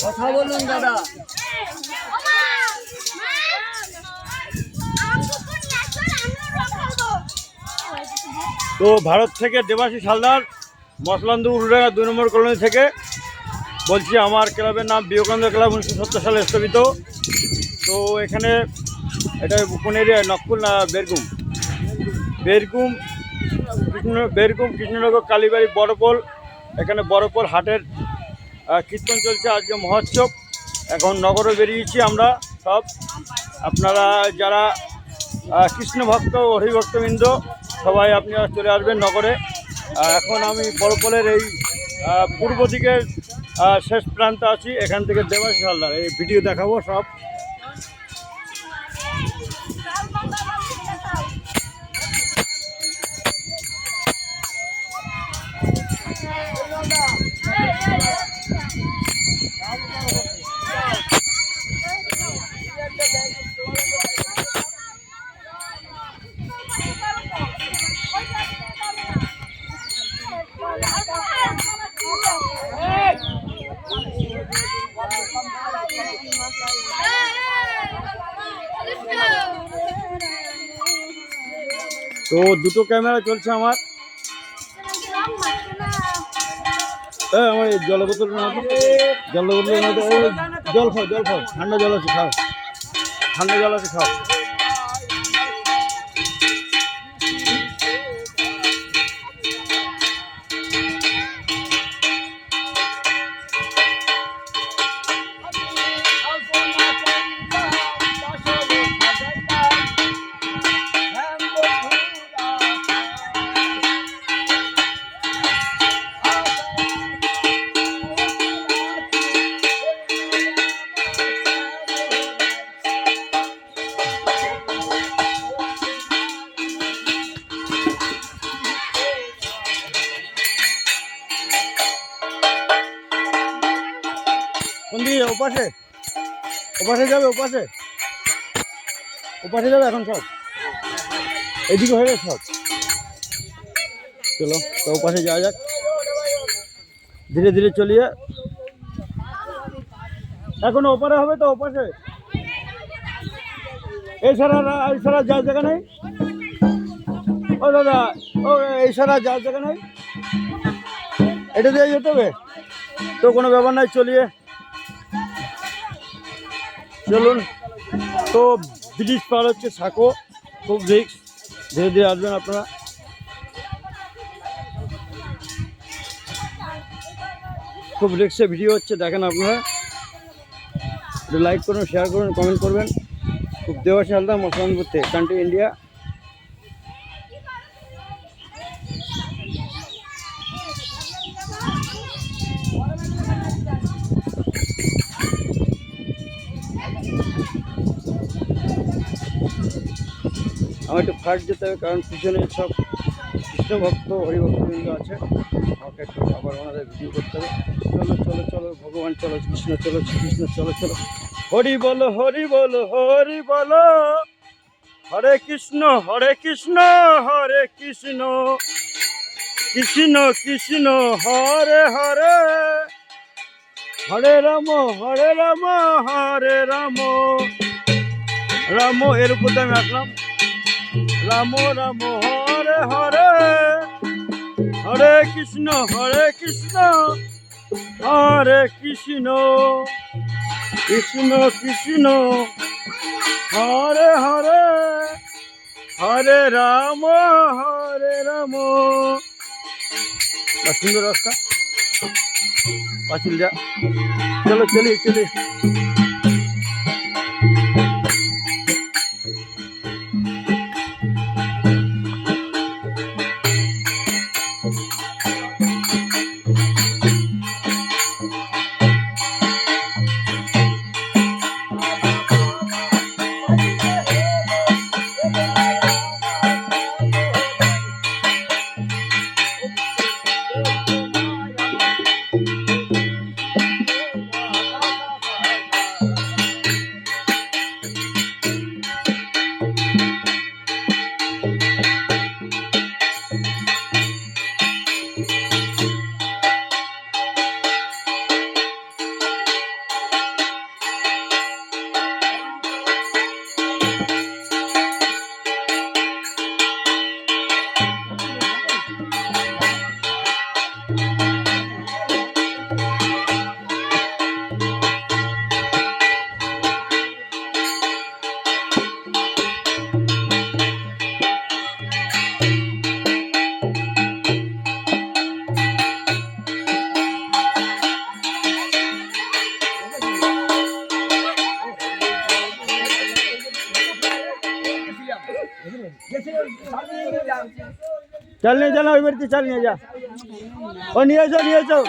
কথা বলুন দাদা। তো ভারত থেকে দেবাশিস হালদার, মসলান্দু উল্ডাঙ্গা 2 নম্বর কলোনি থেকে বলছি। আমার ক্লাবের নাম বিবেকানন্দ ক্লাব, 1970 সালে স্থাপিত। তো এখানে এটা কোন এরিয়া? নকুল না বেরগুম? বেরগুম কৃষ্ণনগর কালীবাড়ি বড়পোল। এখানে বড়পোল হাটের কীর্তন চলছে, আজকে মহোৎসব। এখন নগরে বেরিয়েছি আমরা সব। আপনারা যারা কৃষ্ণ ভক্ত হরিভক্তবৃন্দ সবাই আপনারা চলে আসবেন নগরে। এখন আমি বড়পোলের এই পূর্ব দিকের শেষ প্রান্তে আছি। এখান থেকে দেবাশিস হালদার এই ভিডিও দেখাবো সব। তো দুটো ক্যামেরা চলছে আমার। আমার জল বোতলের মধ্যে জল খাও, ঠান্ডা জল আছে খাও, ঠান্ডা জল আছে খাও। কোন দিকে? ওপাশে যাবে, ওপাশে যাবে এখন সব। এদিকে হয়ে গেছে সব। চলো তো ওপাশে যাওয়া যাক, ধীরে ধীরে চলিয়ে। এখন ওপারে হবে তো, ওপাশে এছাড়া যাওয়ার জায়গা নেই। ও দাদা, ও এছাড়া যাওয়ার জায়গা নেই, এটা দিয়ে যেতে হবে তো। কোনো ব্যাপার নাই, চলিয়ে চলুন। তো ব্রিজ পার হচ্ছে সাঁকো, খুব রিক্স, ধীরে ধীরে আসবেন আপনারা। খুব রিক্সে ভিডিও হচ্ছে, দেখেন আপনারা। একটু লাইক করুন, শেয়ার করুন, কমেন্ট করবেন। খুব দেবাশিস হালদার, মসলান্দপুর থেকে, কান্ট্রি ইন্ডিয়া। আমার একটু ফার্স্ট যেতে হবে, কারণ পিছনে সব কৃষ্ণ ভক্ত হরিভক্তবৃন্দ আছে। আমাকে একটু আবার ওনাদের ভিডিও করতে হবে। চলো চলো চলো, ভগবান চলো, কৃষ্ণ চলো, কৃষ্ণ চলো চলো। হরি বলো, হরি বলো, হরি বলো, হরে কৃষ্ণ হরে কৃষ্ণ, হরে কৃষ্ণ কৃষ্ণ কৃষ্ণ হরে হরে, হরে রাম হরে রাম, হরে রাম রাম। এর উপর আমি আসলাম। রাম রাম হরে হরে, হরে কৃষ্ণ হরে কৃষ্ণ, হরে কৃষ্ণ কৃষ্ণ কৃষ্ণ হরে হরে, হরে রাম হরে রাম। সুন্দর রাস্তা, পাঁচিল যা। চলো চলিয়ে। চাল নিয়ে যা না, ওই বাড়িতে চাল নিয়ে যা। ও নিয়ে যাও, নিয়ে যাও।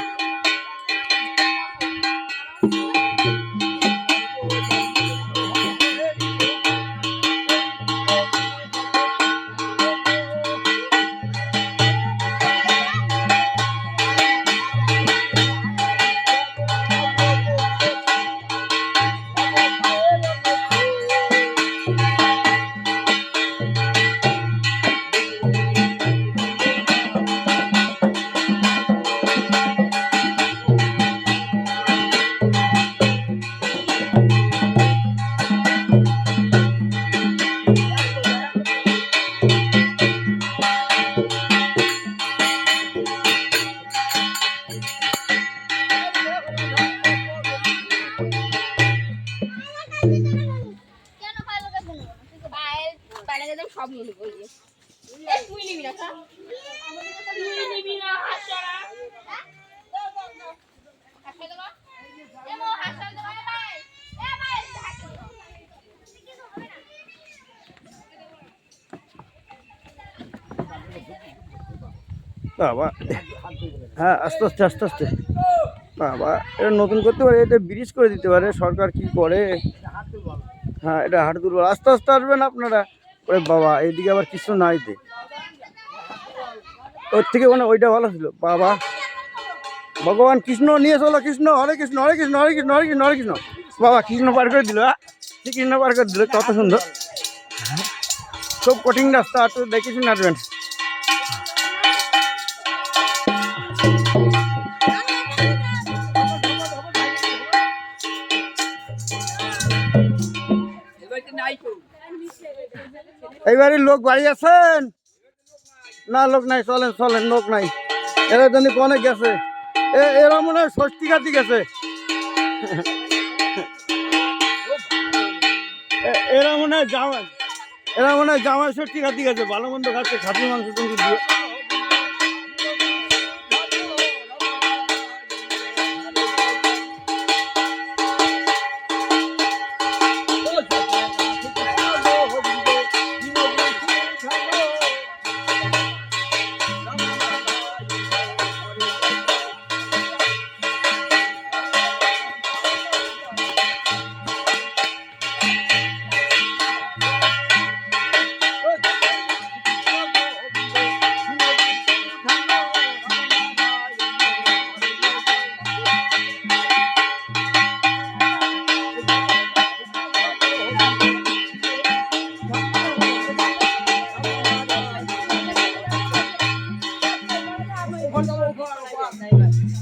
বাবা, হ্যাঁ আস্তে আস্তে আস্তে আস্তে। বাবা, এটা নতুন করতে পারে, এটা ব্রিজ করে দিতে পারে সরকার, কি করে। হ্যাঁ, এটা হাট দুর্বল, আস্তে আস্তে আসবেন আপনারা। ওরে বাবা, এইদিকে আবার কিছু নাইতে, ওর থেকে মানে ওইটা ভালো ছিল। বাবা, ভগবান কৃষ্ণ নিয়ে চলো, কৃষ্ণ, হরে কৃষ্ণ, হরে কৃষ্ণ, হরে কৃষ্ণ, হরে কৃষ্ণ, হরে কৃষ্ণ। বাবা, কৃষ্ণ পার করে দিল, কৃষ্ণ পার করে দিল, কত সুন্দর। খুব কঠিন রাস্তা, তো দেখেছি নাটবেন। এইবারে লোক বাড়ি আছেন না? লোক নাই, চলেন চলেন, লোক নাই। এরা জন্য অনেক গেছে, এরা মনে হয় ষষ্ঠী কাটি গেছে। এরা মনে হয় জামাই ষষ্ঠী কাটি গেছে, ভালো মন্দ খাচ্ছে, খাসির মাংস টুংস দিয়ে।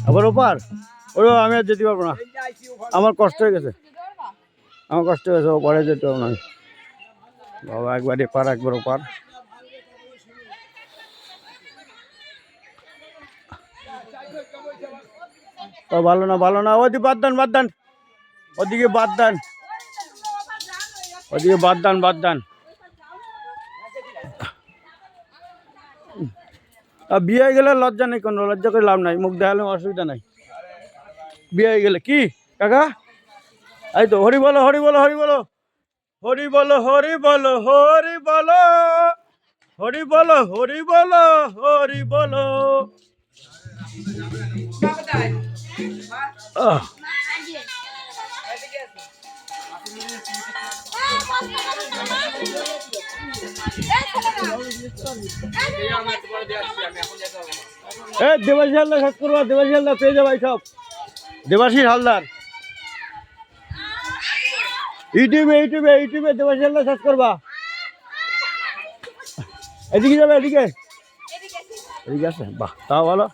আবার ওপার, ওই আমি আর যেতে পারবো না, আমার কষ্ট হয়ে গেছে, আমার কষ্ট হয়ে গেছে, ওপারে যেতে পারবো না। বাবা, একবার এপার একবার ওপার। ভালো না, ভালো না, ওদিকে বাদ দেন, বাদ দেন, ওদিকে বাদ দেন, ওদিকে বাদ দেন, বাদ দেন। বিয়ে হয়ে গেলে লজ্জা নেই, কোনো লজ্জা করে লাভ নাই, মুখ দেখালে অসুবিধা নাই। বিয়ে হয়ে গেলে কি কাকা, এই তো হরি বলো, হরি বলো, হরি বলো, হরি বলো, হরি বলো, হরি বলো, হরি বলো, হরি বলো, হরি বলো। দেবাশী হালদার সার্চ করবা, দেবাশী হালদার পেয়ে যাবে সব, দেবাশী হালদার ইউটিউবে, ইউটিউবে, ইউটিউবে দেবাশী হালদার সার্চ করবা। এদিকে যাবে, এদিকে, এদিকে আছে, বাহ, তাও ভালো।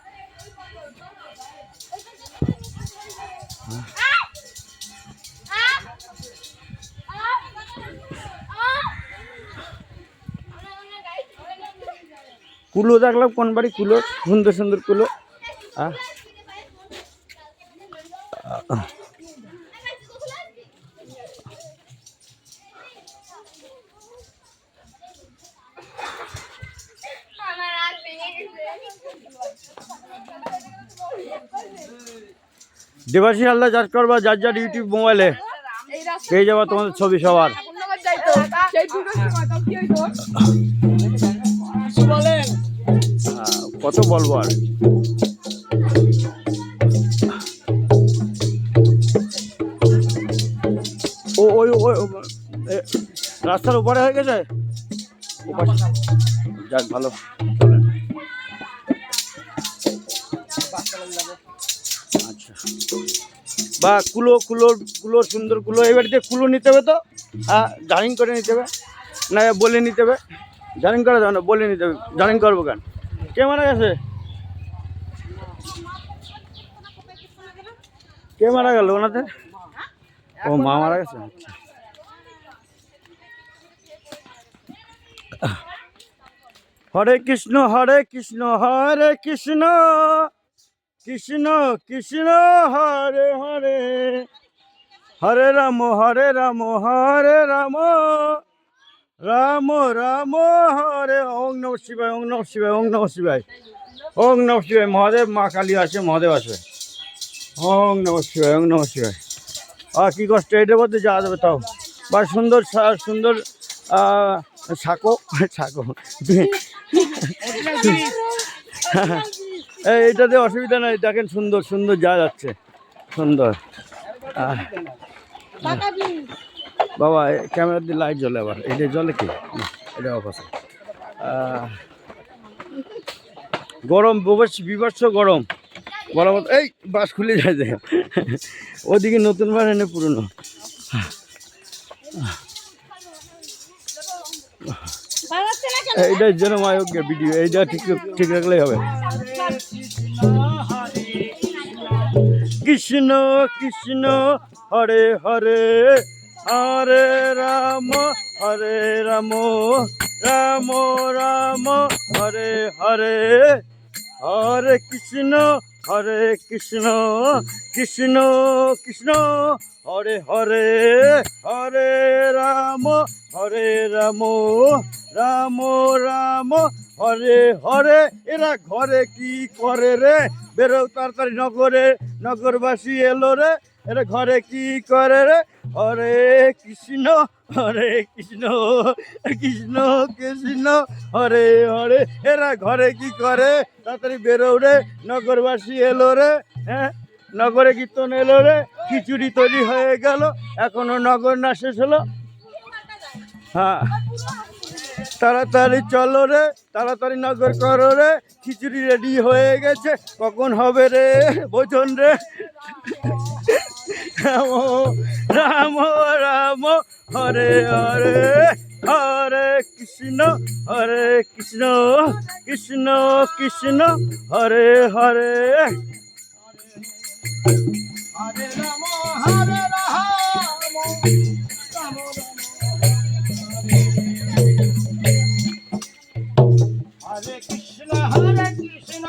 কুলো দেখলাম, কোন বাড়ি কুলো, সুন্দর সুন্দর কুলো। দেবাশী হালদার চার্জ করবা, যার যার ইউটিউব মোবাইলে পেয়ে যাবা তোমাদের ছবি সবার। বলেন কত বলবো আর। ও ওই ওই রাস্তার উপরে হয়ে গেছে, যাক ভালো। আচ্ছা, বা কুলো সুন্দর কুলো, এই বাড়িতে কুলো নিতে হবে তো, হ্যাঁ জারিং করে নিতে হবে, না বলে নিতে হবে, জারিং করা যাবে না, বলে নিতে হবে। জারিং করবো কেন? কে মারা গেছে? কে মারা গেল ওনাদের? ও মা মারা গেছে। হরে কৃষ্ণ হরে কৃষ্ণ হরে কৃষ্ণ কৃষ্ণ কৃষ্ণ হরে হরে, হরে রাম হরে রাম রাম রাম হরে। ওং নমঃ শিবায়, ওং নমঃ শিবায়, ওং নমঃ শিবায়, ওং নমঃ শিবায়। মহাদেব, মা কালী আছে, মহাদেব আছে। ওং নমঃ শিবায়, ওং নমঃ শিবায়। আর কি কষ্ট, এটার মধ্যে যাওয়া যাবে তাও, বা সুন্দর সুন্দর ছাকো ছাকো এইটাতে অসুবিধা নাই, দেখেন সুন্দর সুন্দর যা যাচ্ছে, সুন্দর। বাবা ক্যামেরা দিয়ে লাইট জ্বলে, আবার এটা জ্বলে কি? এটা অফ আছে। গরম, বিভৎস গরম, বলার মতো। এই বাস খুলে যায় দেখ, ওদিকে নতুন বাস এনে পুরনো। এইটার জন্য মায়োগ্য ভিডিও, এইটা ঠিক রাখলেই হবে। কৃষ্ণ কৃষ্ণ হরে হরে, হরে রাম রাম রাম হরে হরে, হরে কৃষ্ণ কৃষ্ণ কৃষ্ণ হরে হরে, হরে রাম রাম রাম হরে হরে। এরা ঘরে কি করে রে? বেরো তাড়াতাড়ি নগরে, নগরবাসী এলো রে, এরা ঘরে কি করে রে? হরে কৃষ্ণ কৃষ্ণ কৃষ্ণ হরে হরে। এরা ঘরে কি করে? তাড়াতাড়ি বেরো রে, নগরবাসী এলো রে। হ্যাঁ, নগরে কীর্তন এলো রে, খিচুড়ি তৈরি হয়ে গেল, এখনো নগর না শেষ হলো। হ্যাঁ, তাড়াতাড়ি চলো রে, তাড়াতাড়ি নগর করো রে, খিচুড়ি রেডি হয়ে গেছে, কখন হবে রে ভোজন রে? রাম রাম রাম হরে হরে, হরে কৃষ্ণ কৃষ্ণ কৃষ্ণ হরে হরে। হরে রাম হরে হরে কৃষ্ণ কৃষ্ণ কৃষ্ণ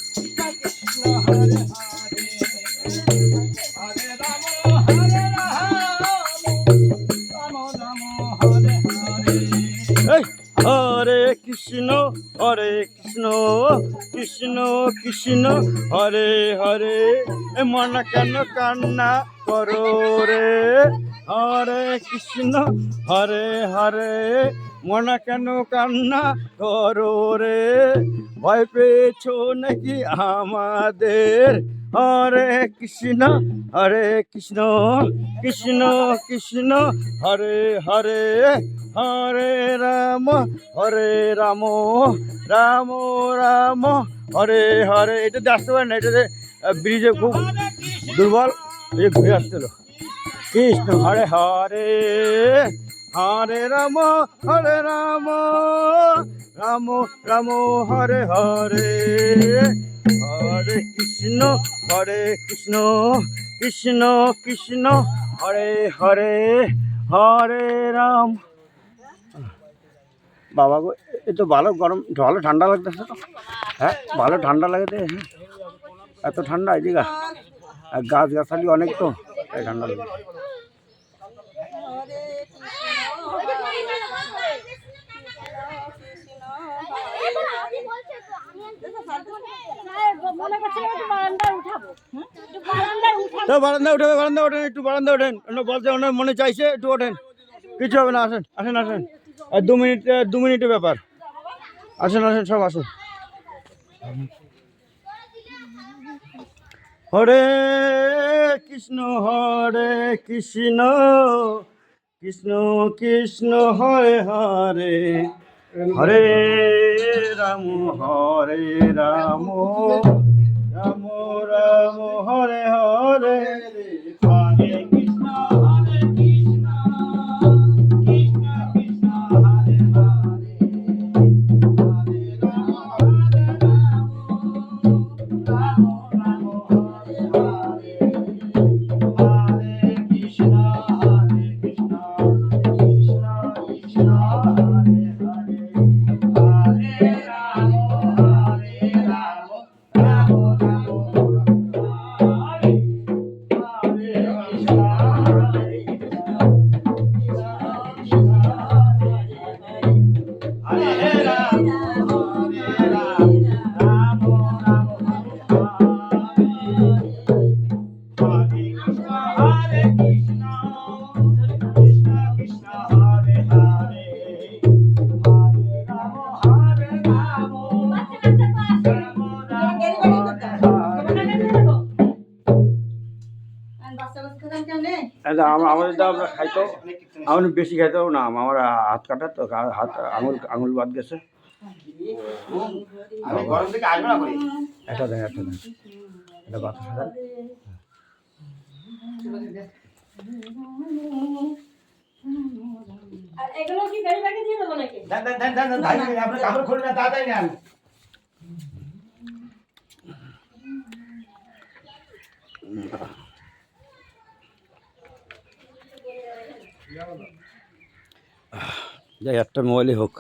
হরে হরে, হরে রাম রাম হরে হরে। হরে কৃষ্ণ কৃষ্ণ কৃষ্ণ হরে হরে। মন কেন কান্না করো রে? হরে কৃষ্ণ হরে হরে, মন কেন কান্না করো রে? ভয় পেয়েছো নাকি আমাদের? হরে কৃষ্ণ কৃষ্ণ কৃষ্ণ হরে হরে, হরে রাম রাম রাম হরে হরে। এটাতে আসতে পারে না, এটাতে ব্রিজে খুব দুর্বল, এই ঘুরে আসছিল। কৃষ্ণ হরে হরে, হরে রাম রাম রাম হরে হরে, হরে কৃষ্ণ কৃষ্ণ কৃষ্ণ হরে হরে, হরে রাম। বাবা গো, এ তো ভালো গরম, ভালো ঠান্ডা লাগতেছে তো। হ্যাঁ, ভালো ঠান্ডা লাগে, এত ঠান্ডা এদিকে, আর গাছগাছালি অনেক তো, তাই ঠান্ডা লাগে। বারান্দা উঠে, বারান্দা ওঠেন, একটু বারান্দা ওঠেন, বলতে ওনার মনে চাইছে, একটু ওঠেন, কিছু হবে না, আসেন আসেন আসেন। আর 2 মিনিটের ব্যাপার, আসেন আসেন সব আসুন। হরে কৃষ্ণ কৃষ্ণ কৃষ্ণ কৃষ্ণ হরে হরে হরে রাম রাম রাম রাম হরে হরে হরে কৃষ্ণ কৃষ্ণ কৃষ্ণ কৃষ্ণ হরে হরে হরে রাম রাম রাম হরে হরে হরে কৃষ্ণ কৃষ্ণ কৃষ্ণ কৃষ্ণ হরে হরে হরে রাম রাম রাম রাম হরে হরে কৃষ্ণ হরে রাম রাম রাম হরে কৃষ্ণ কৃষ্ণ কৃষ্ণ হরে হরে হরে রাম রাম আমাদের তো আমরা খাইতো আমার বেশি খাইতেও না আমার হাত কাটা তো হাত আঙুল বাদ গেছে একটা দেন এটা বাতাসা দেন এগুলো কি গাড়ি ব্যাগে দিয়ে দেবো নাকি? আপনার কাপড় খুলে না তাড়াতাড়ি নেন যাই একটা মোবাইলই হোক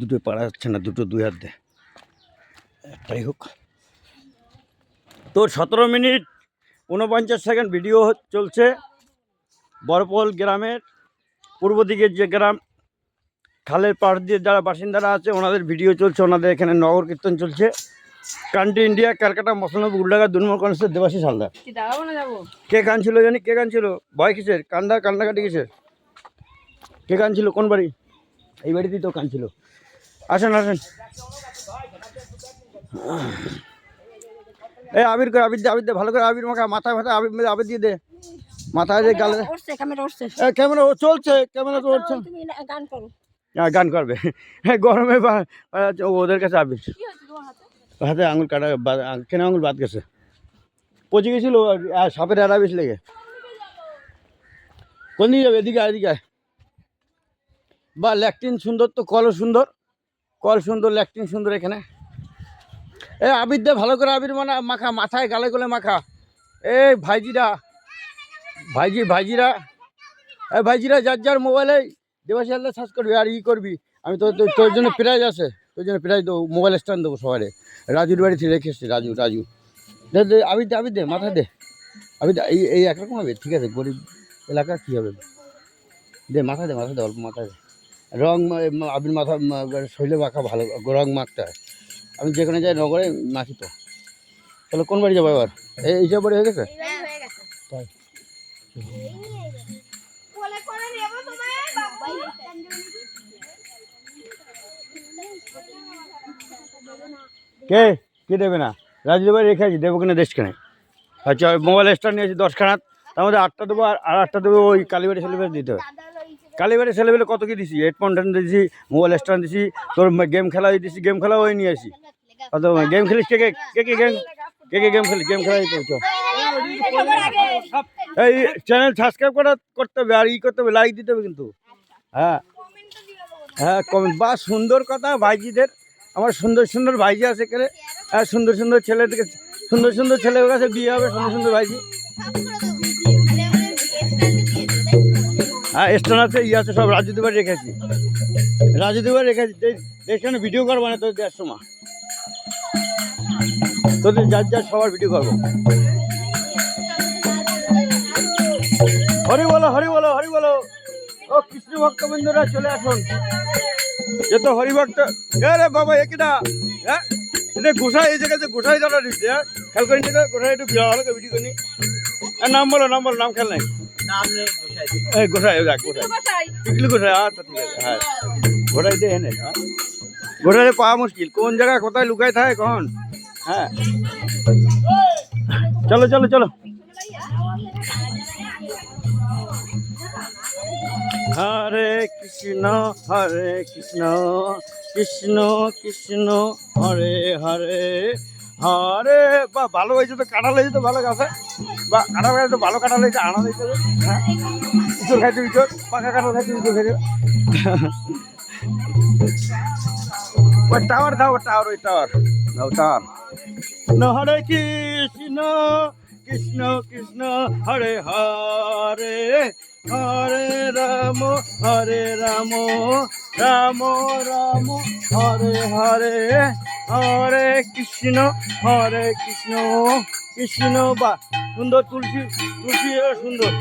দুটো পারা যাচ্ছে না দুটো দুই হাত দে একটাই হোক তোর 17 মিনিট 49 সেকেন্ড ভিডিও চলছে বড়পোল গ্রামের পূর্ব দিকের যে গ্রাম খালের পাড় দিয়ে যারা বাসিন্দারা আছে ওনাদের ভিডিও চলছে ওনাদের এখানে নগর কীর্তন চলছে কান্ট্রি ইন্ডিয়া ক্যালকাটা মসলানপুর উল্লাগা দুর্মল কনস্টের দেবাশী হালদার কে গান ছিল জানি কে গান ছিল ভয় কিসের কান্নাকাটি কিসের কে গান ছিল কোন বাড়ি এই বাড়িতেই তো গান ছিল আসেন এই আবির করে আবির দে ভালো করে আবির মাখা মাথায় আবির দিয়ে দে মাথায় যে গালে ক্যামেরা চলছে ক্যামেরা তো উঠছে হ্যাঁ গান করবে হ্যাঁ গরমে ওদের কাছে আবির হাতে আঙুল কাটা কেন আঙুল বাদ গেছে পচে গেছিল সাপের এরাবিস লেগে কোন দিকে যাবে এদিকে বা ল্যাকটিন সুন্দর তো কল সুন্দর ল্যাকটিন সুন্দর এখানে এ আবির দে ভালো করে আবির মাখা মাথায় গালে গলে মাখা এই ভাইজিরা যার মোবাইলে দেবাশী হালদার সার্চ করবি আর করবি আমি তোর জন্য প্রাইজ আছে তোর জন্য প্রাইজ দেবো মোবাইল স্ট্যান্ড দেবো সবাই রাজুর বাড়ি থেকে রেখে এসছি রাজু দে আবির দে মাথা দে আবির এই একরকম হবে ঠিক আছে গরিব এলাকা কী হবে দে মাথা দে অল্প মাথা দে রং আবির মাথা শরীরে মাখা ভালো রং মাখতে হয় আমি যেখানে যাই নগরে মাখি তো তাহলে কোন বাড়ি যাবো এবার এইসব বাড়ি হয়ে গেছে তাই কে দেবে না রাজু দেবে রেখে আছি দেবো কিনা দেশখানে আচ্ছা মোবাইল স্ট্যান্ড নিয়েছি 10খানা তার মধ্যে 8টা দেবো আর 8টা দেবো ওই কালীবাড়ি সেলিব্রেট দিতে হবে কালীবাড়ি সেলিব্রেট কত কি দিছি হেডফোন দিয়েছি মোবাইল স্ট্যান্ড দিছি তোর গেম খেলা দিছি গেম খেলা ওই নিয়ে আসি কত গেম খেলিস কে গেম খেলিস গেম খেলা এই চ্যানেল সাবস্ক্রাইব করতে হবে আর করতে হবে লাইক দিতে হবে কিন্তু হ্যাঁ কমেন্ট বা সুন্দর কথা ভাইজিদের আমার সুন্দর ভাইজি আছে এখানে সুন্দর ছেলেদেরকে সুন্দর ছেলের কাছে বিয়ে হবে সুন্দর ভাইজি হ্যাঁ স্টোন আছে আছে সব রাজু দুবার রেখেছি এখানে ভিডিও করবো না তোদের 150 মা তোদের যার সবার ভিডিও করবো হরি বলো ও কৃষ্ণ ভক্তবৃন্দরা চলে আসুন যত হরিভক্ত রে বাবা একিটা হ্যাঁ এটা গোসাই এই জায়গাতে গোসাই দাঁড়া দিচ্ছে হ্যাঁ খেয়াল করি গোসাই একটু ভালো করে ভিডিও করি নাম বলো নাম খেয়াল নাই গোসাই পিকলু গোসাই আচ্ছা ঠিক আছে হ্যাঁ গোসাই দিয়ে এনে গোসাই পাওয়া মুশকিল কোন জায়গায় কোথায় লুকায় থাকে কখন হ্যাঁ চলো চলো চলো। হরে কৃষ্ণ কৃষ্ণ কৃষ্ণ হরে হরে হরে। বা ভালো হয়েছে তো, কাঁঠাল হয়েছে তো ভালো গাছে, বা কাঁঠাল গাছে তো ভালো কাঁঠাল হয়েছে, আনা হয়েছে। হ্যাঁ ইঁচড় খাইতে ইঁচড়, পাকা কাঁঠাল খাইতে ইঁচড় খাইতে। ওই টাওয়ার দাও, টাওয়ার, ওই টাওয়ার দাও, টাওয়ার। হরে কৃষ্ণ কৃষ্ণ কৃষ্ণ হরে হরে হরে রাম রাম রাম হরে হরে হরে কৃষ্ণ কৃষ্ণ। বা সুন্দর, তুলসী তুলসী সুন্দর।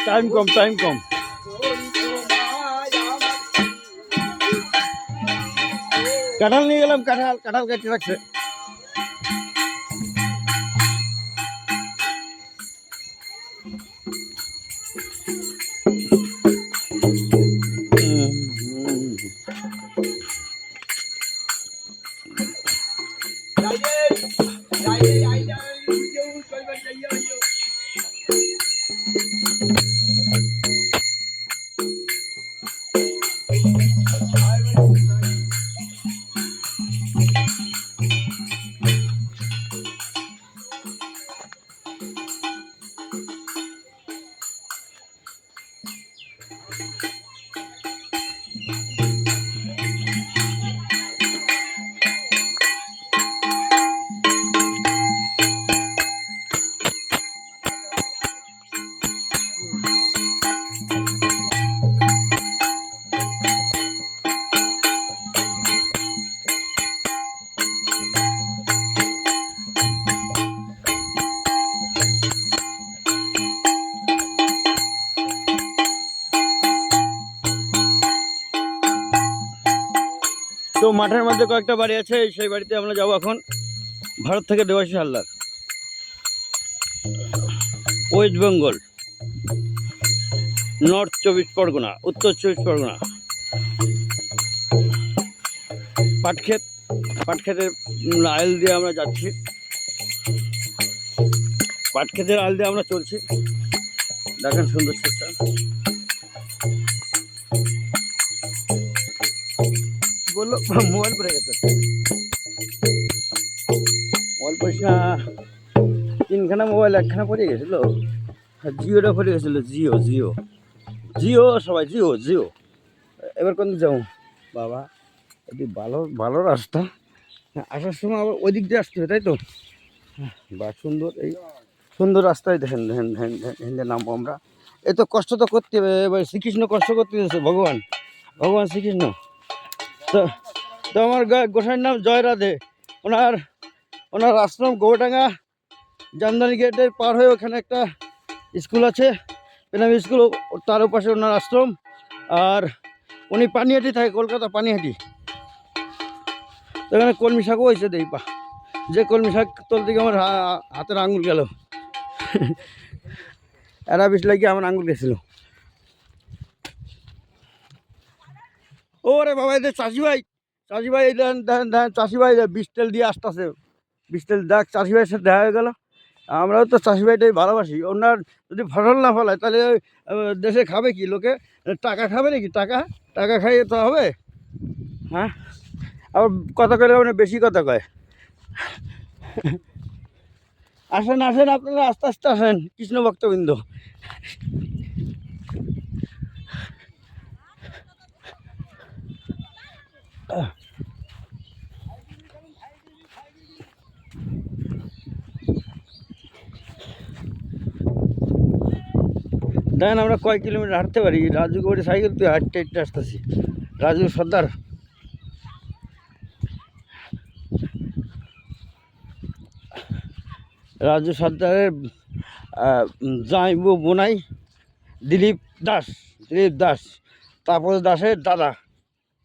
টাইম কম, টাইম কম। কাঁঠাল নিয়ে গেলাম, কাঁঠাল কাঁঠাল কেটে রাখছে। তো মাঠের মধ্যে কয়েকটা বাড়ি আছে, সেই বাড়িতে আমরা যাবো এখন। ভারত থেকে দেবাশিস হালদার, ওয়েস্ট বেঙ্গল, নর্থ 24 পরগনা, উত্তর 24 পরগনা। পাটক্ষেতের আইল দিয়ে আমরা যাচ্ছি, পাটক্ষেতের আইল দিয়ে আমরা চলছি। দেখেন সুন্দর সেটা। বললো মোবাইল পড়ে গেছে, মোবাইল পয়সা তিনখানা মোবাইল, একখানা পড়ে গেছিলো, জিওটা পড়ে গেছিলো। জিও জিও জিও সবাই জিও জিও। এবার কোন যাও বাবা, এটি ভালো ভালো রাস্তা, আসার সময় আবার ওই দিক দিয়ে আসতে হবে, তাই তো? বা সুন্দর, এই সুন্দর রাস্তায় দেখেন দেখেন হেঁটে নামবো আমরা। এত কষ্ট তো করতে হবে, এবার শ্রীকৃষ্ণ কষ্ট করতে দিয়েছে, ভগবান শ্রীকৃষ্ণ। তো তো আমার গোসাইয়ের নাম জয় রাধে। ওনার আশ্রম গৌরডাঙ্গা জামদানি গেটের পার হয়ে ওখানে একটা স্কুল আছে, প্রাইমারি স্কুল, তার পাশে ওনার আশ্রম। আর উনি পানিহাটি থাকে, কলকাতা পানিহাটি। তো এখানে কলমি শাকও হয়েছে, দেই পা যে কলমি শাক তোল থেকে আমার হাতের আঙুল গেল, এরা বিষ লাগিয়ে আমার আঙুল গেছিল। ওরে বাবা, এদের চাষি ভাই এই দেখেন চাষি ভাই বিষ তেল দিয়ে আসতেছে, বিষ তেল দেখ চাষি ভাইয়ের সাথে দেখা হয়ে গেল। আমরাও তো চাষি ভাইটাই ভালোবাসি। ওনার যদি ফসল না ফলায় তাহলে দেশে খাবে কি লোকে? টাকা খাবে নাকি? টাকা খাইয়ে তো হবে। হ্যাঁ, আবার কথা কয়ে মানে বেশি কথা কয়। আসেন আপনারা, আস্তে আস্তে আসেন কৃষ্ণ ভক্তবৃন্দ। দেখেন আমরা কয় কিলোমিটার হাঁটতে পারি। রাজু করে সাইকেল তুই হাঁটতে আসতেছি, রাজু সর্দার। রাজু সর্দারের জামাইবু বোনাই দিলীপ দাস, তাপস দাসের দাদা,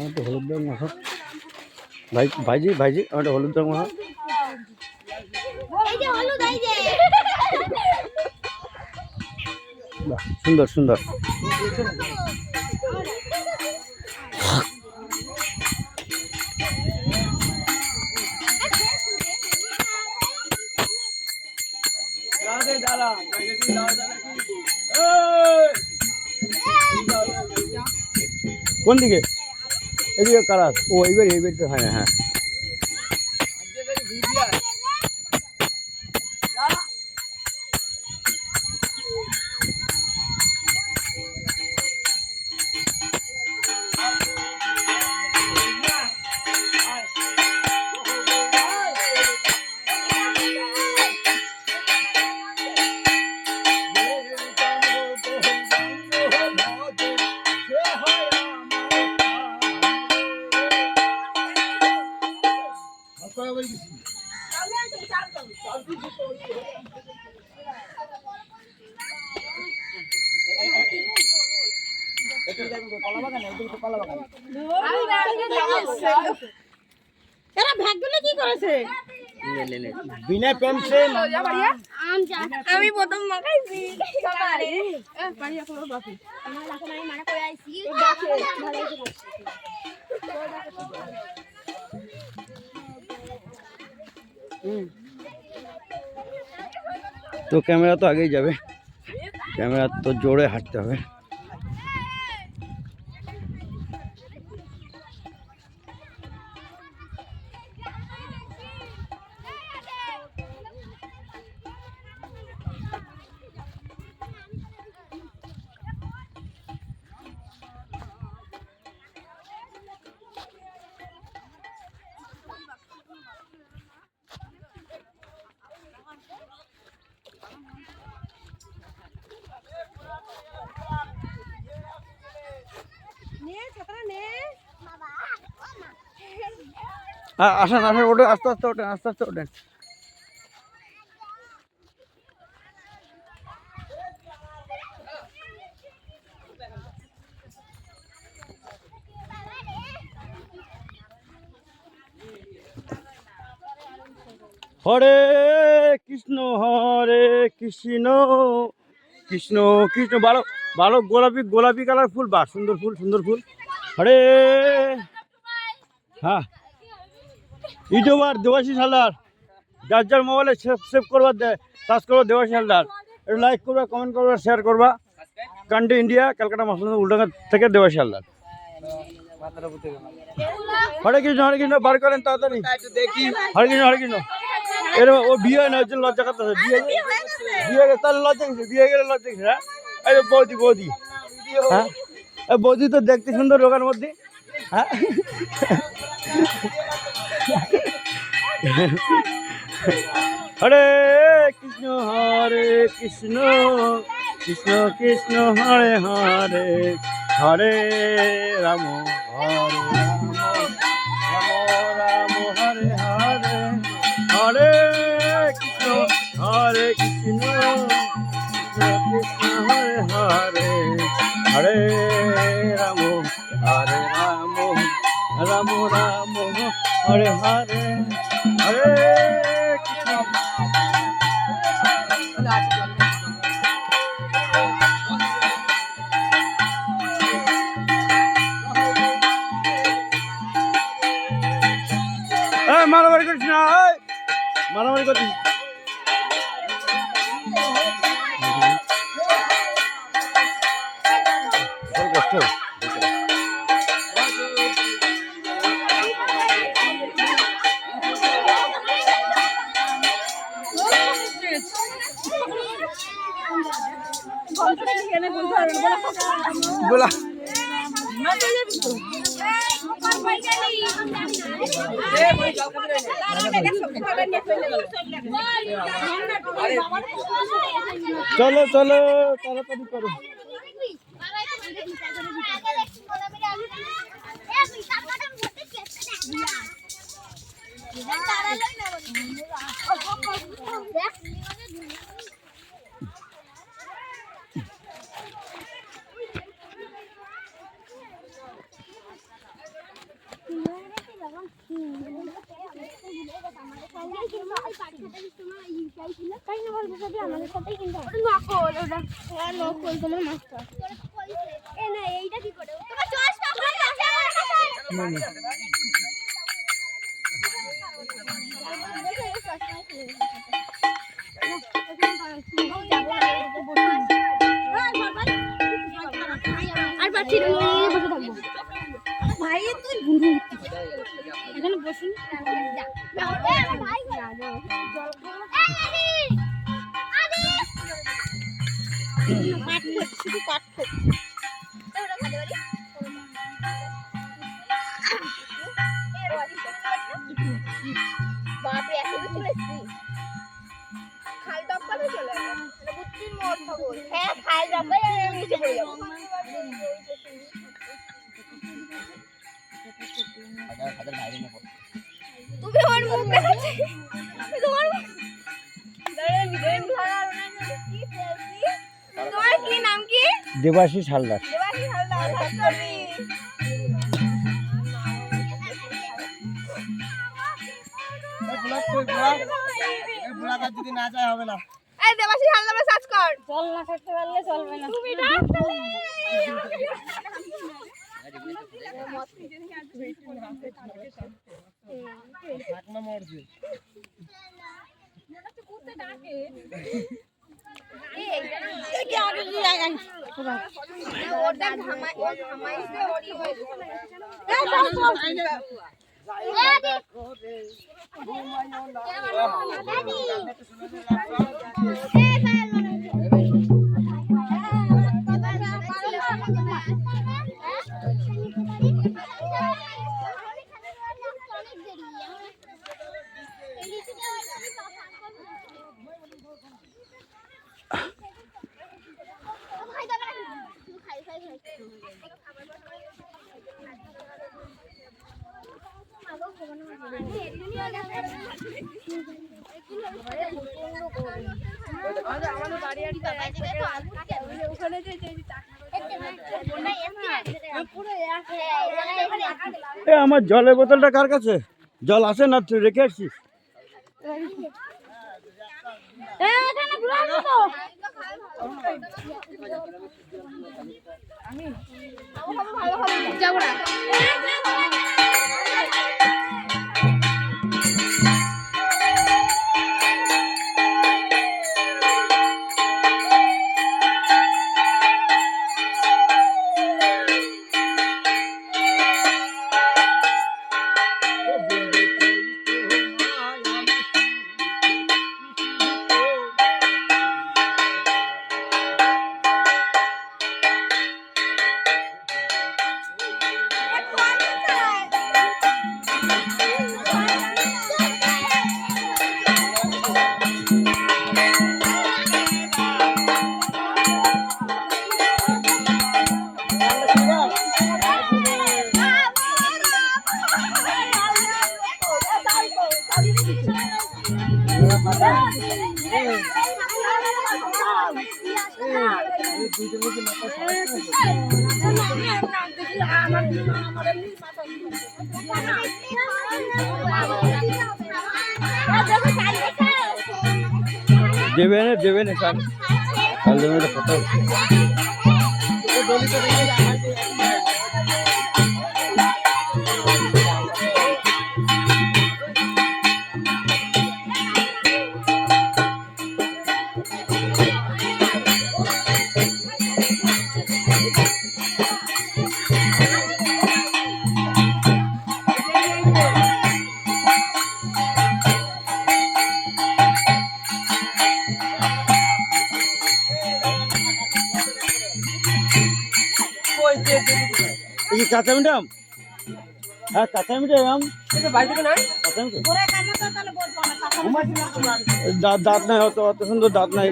আমার তো হলুদ রং মাখা ভাইজি ভাইজি আমার তো হলুদ রং মাখা বাহ, সুন্দর সুন্দর কোন দিকে এদিকে কারা ও এইবার তো হ্যাঁ হ্যাঁ এরা ভাগগুলো কি করেছে? বিনা পেন্সিল আমি প্রথম মাখাইছি তো ক্যামেরা তো আগেই যাবে ক্যামেরা তো জোরে হাঁটতে হবে আসেন আসেন ওঠেন আস্তে আস্তে ওঠেন আস্তে আস্তে ওঠেন হরে কৃষ্ণ কৃষ্ণ কৃষ্ণ কৃষ্ণ ভালো ভালো গোলাপি গোলাপি কালার ফুল বা সুন্দর ফুল হরে হ্যাঁ ইউটিউবার দেবাশিস হালদার যার যার মোবাইলে সেভ করবার সার্চ করবা দেবাশিস হালদার একটু লাইক করবা কমেন্ট করবা শেয়ার করবা কান্ট্রি ইন্ডিয়া ক্যালকাটা মাসলাম উল্টাঙ্গা থেকে দেবাশিস হালদার হরে কৃষ্ণ বার করেন তাড়াতাড়ি হরে কৃষ্ণ এরকম ও বিয়ে হয় না ওই জন্য লজ্জা করতেছে বিয়ে গেলে তাহলে লজ্জা গেছে বিয়ে গেলে লজ্জা গেছে হ্যাঁ এই বৌদি হ্যাঁ বৌদি তো দেখতে সুন্দর রোগার মধ্যে হ্যাঁ হরে কৃষ্ণ কৃষ্ণ কৃষ্ণ হরে হরে হরে রাম রাম হরে হরে হরে কৃষ্ণ কৃষ্ণ হরে হরে হরে রাম রাম হরে হরে হরে কৃষ্ণ মারামারি করিস না মারামারি করিস কষ্ট बोला चलो चलो ताड़ाताड़ी करो আর পাচ্ছি না, বসে থাকবো। ভাই তুই বুড়ো এখানে বসুন। পাট খেত, শুধু পাট খেত। বাপরে এখনো চলে এসছি। খাল ডাব্বাতে চলে গেল। বুদ্ধির মোড় খবর। হ্যাঁ খাল ডাব্বায় নিচে পড়ে যাবো। তুমি আমার মুখ দেখাচ্ছি। তোমার তোমার কি নাম কি? দেবাশিস হালদার। দেবাশিস হালদার। ভাস্করী। যদি না যায় হবে না। এই দেবাশিস হালদারে সার্চ কর। জল না থাকতে পারলে চলবে না। তুমি ডাকলে আমার জলের বোতলটা কার কাছে? জল আছে না তুই রেখে আসছিস? যাবো না। দেবে না স্যার, কাল দেবে না কত কাঁচা মিটাম। হ্যাঁ কাঁচা মিটাম, দাঁত নাই, অত সুন্দর দাঁত নাই,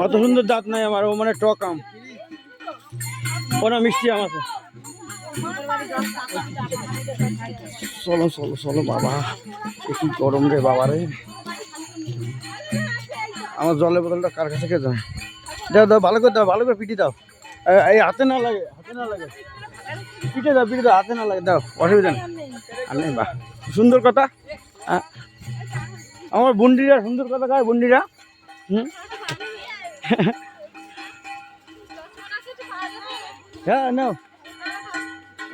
অত সুন্দর দাঁত নাই আমার, ও মানে টক আম, ওরা মিষ্টি আম আছে। চলো চলো চলো বাবা, কি গরম রে বাবা রে। আমার জলের বোতলটা কার কাছে কে যায়? দাও দাও, ভালো করে দাও, ভালো করে পিটি দাও, এই হাতে না লাগে, হাতে না লাগে। পিঠে দাও, হাতে না লাগে, দাও, অসুবিধা নেই। আর নেই, বাহ, সুন্দর কথা। আমার বন্ডিরা সুন্দর কথা গায়, বন্ডিরা। হুম, হ্যাঁ নাও,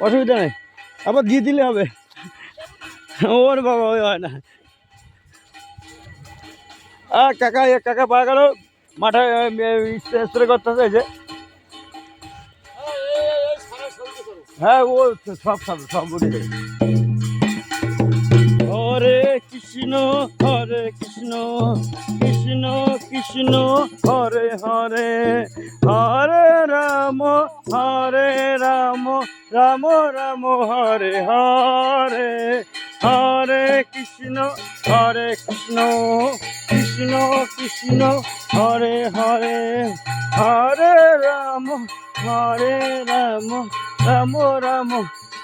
অসুবিধা নেই, আবার দিয়ে দিলে হবে। ওর বাবা, ওই হয় না। কাকা পাওয়া গেল মাঠে স্প্রে করতেছে, এই যে। হ্যাঁ, ও সব উঠে যাবে। হরে কৃষ্ণ কৃষ্ণ কৃষ্ণ হরে হরে, হরে রাম রাম রাম হরে হরে, হরে কৃষ্ণ কৃষ্ণ কৃষ্ণ হরে হরে, হরে রাম রাম রাম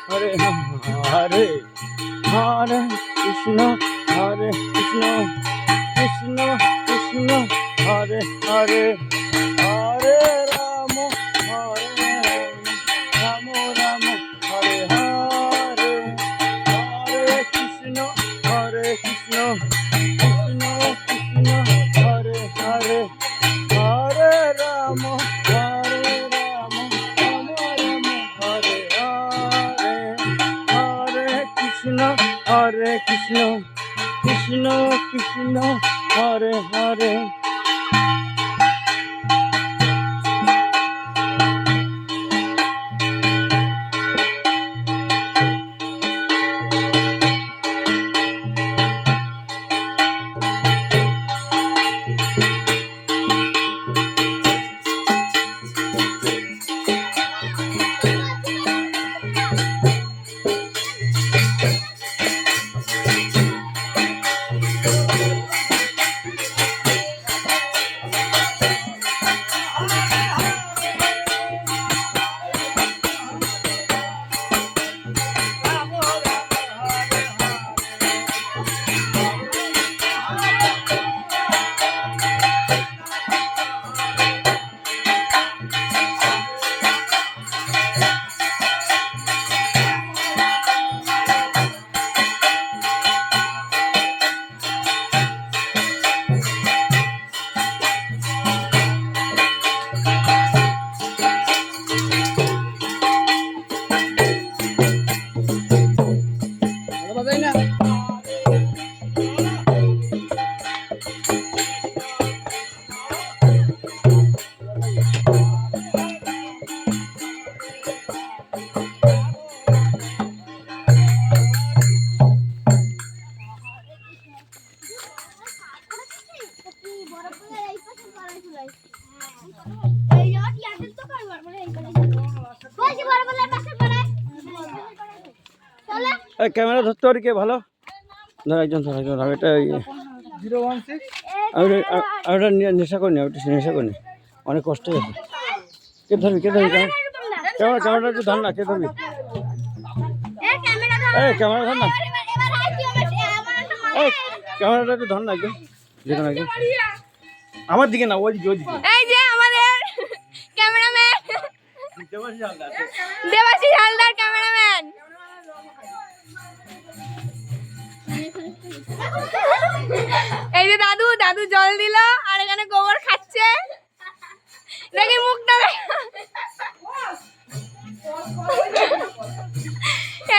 হরে হরে, হরে কৃষ্ণ কৃষ্ণ কৃষ্ণ হরে হরে, হরে রাম রাম হরে হরে, হরে কৃষ্ণ কৃষ্ণ কৃষ্ণ হরে হরে, হরে রাম রাম হরে হরে, হরে কৃষ্ণ কৃষ্ণ কৃষ্ণ হরে হরে। ক্যামেরা ধরতে পারি কে ভালো? ধর একজন, এটা ওটা নেশা করিনি, ওটা নেশা করিনি, অনেক কষ্ট হয়েছে। কে ধরবি ক্যামেরাটা একটু ধর না, কে ধরবি? ক্যামেরা ধর না, ক্যামেরাটা একটু ধর না, একদম দেখুন একদম আমার দিকে না, ওইদিকে। এই যে আমাদের ক্যামেরাম্যান দেবাশিস হালদার, ক্যামেরাম্যান। এই যে দাদু জল দিল, আর এখানে গোবর খাচ্ছে, দেখি মুখটা।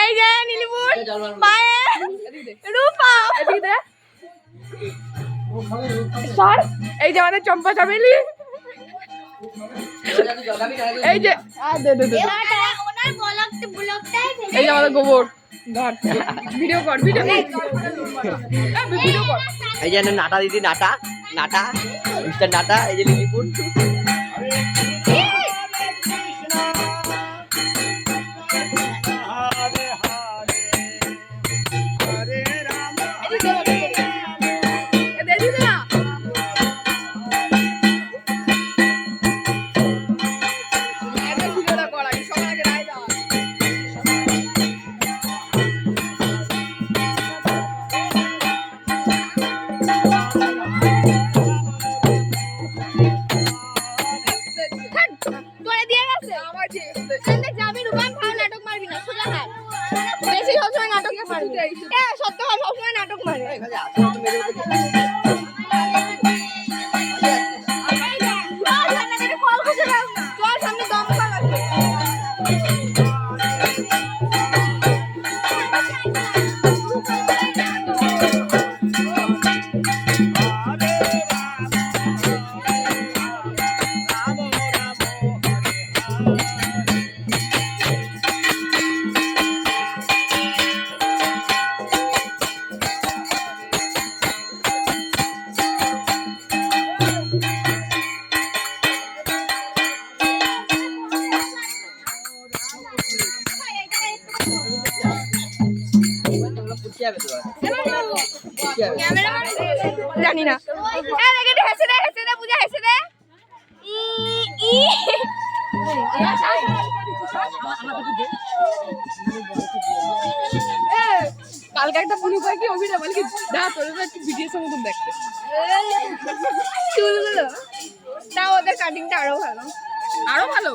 এই যে নীলিপুর পায়ে রূপা, এই যে আমাদের চম্পা চামেলি, এই যে এই যে আমাদের গোবর। ভিডিও কর। এই যে নাটা দিদি, নাটা মিস্টার নাটা, এই যে লিলিপুর। থাক সত্য কথা সবসময় নাটক মারে। চল সামনে দমকল আছে। জানি না হেসে দে পূজা হেসে দে। কালকে একটা পুনু পাখি অভিনয় বলে কি দা তোর একটু ভিডিওর মতন দেখতে চুলগুলো তা ওদের কাটিংটা আরো ভালো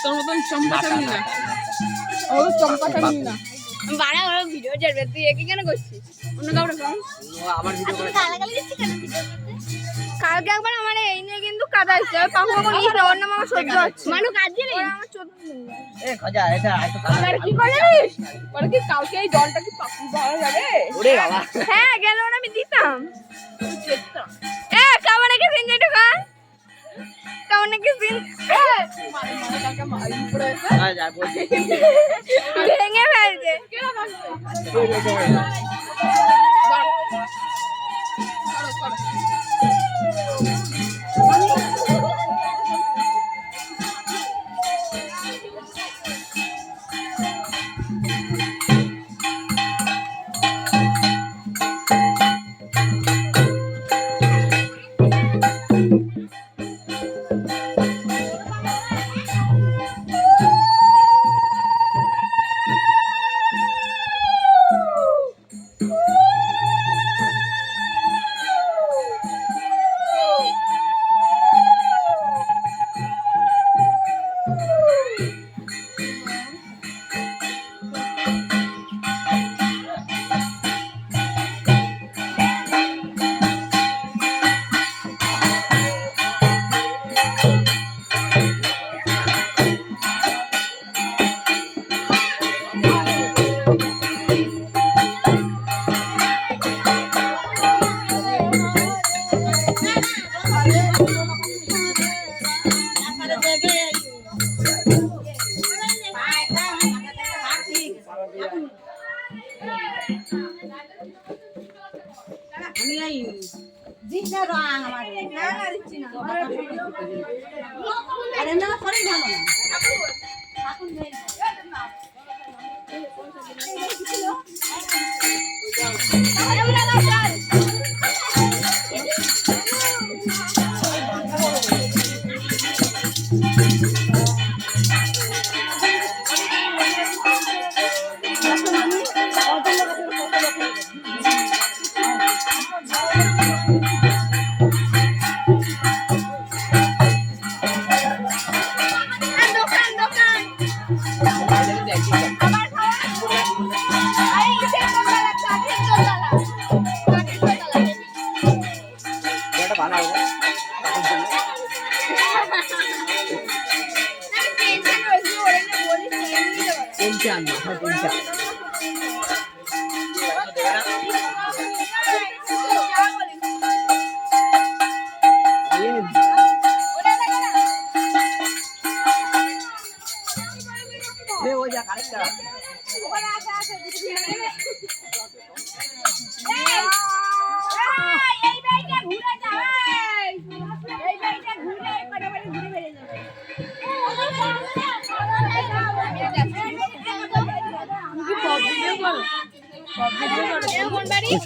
তোর মতন চম্পাটা নিই না ও চম্পাটা নিই না বাড়া ওরা ভিডিও ছাড়বে তুই একে কেন করছিস অন্য কাউকে কম আমার ভিডিও করে কালকে একবার আমার এই নিয়ে কিন্তু কাদা হচ্ছে পাখু পাখু নিস না ওর নাম আমার সহ্য হচ্ছে মানু কাজ জানি আমার চোদ্দ এ খজা এটা আইতো আর কি করিস বলে কি কালকে এই জলটা কি পাখি পাওয়া যাবে ওরে বাবা হ্যাঁ গেল ওরা আমি দিতাম কেমন কি সিন যেটা খা কেমন কি সিন মানে কালকে মারি পড়ে হ্যাঁ যা বলছি ভেঙে ফেলছে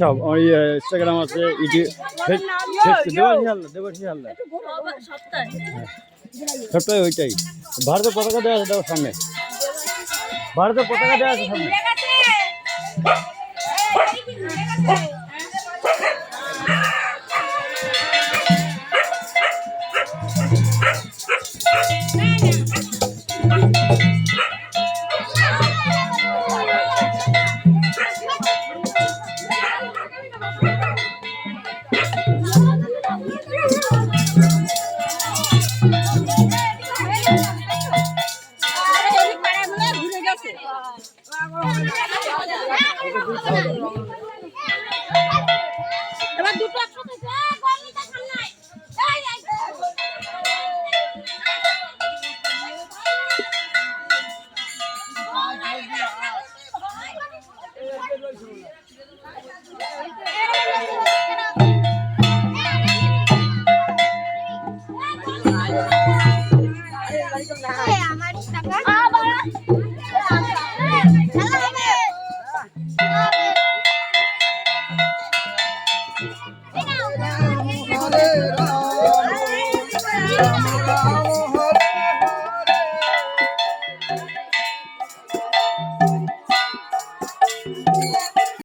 সব ওই ইনস্টাগ্রাম আছে ইউটিউব দেবর্ষী হালদার সবটাই ওইটাই ভারতের পতাকা দেওয়া আছে দেখো সামনে ভারতের পতাকা দেওয়া আছে সামনে এবার দুটো একসাথে গরমিটা সামনে আমার টাকা আবার খেলা হবে হরে রাম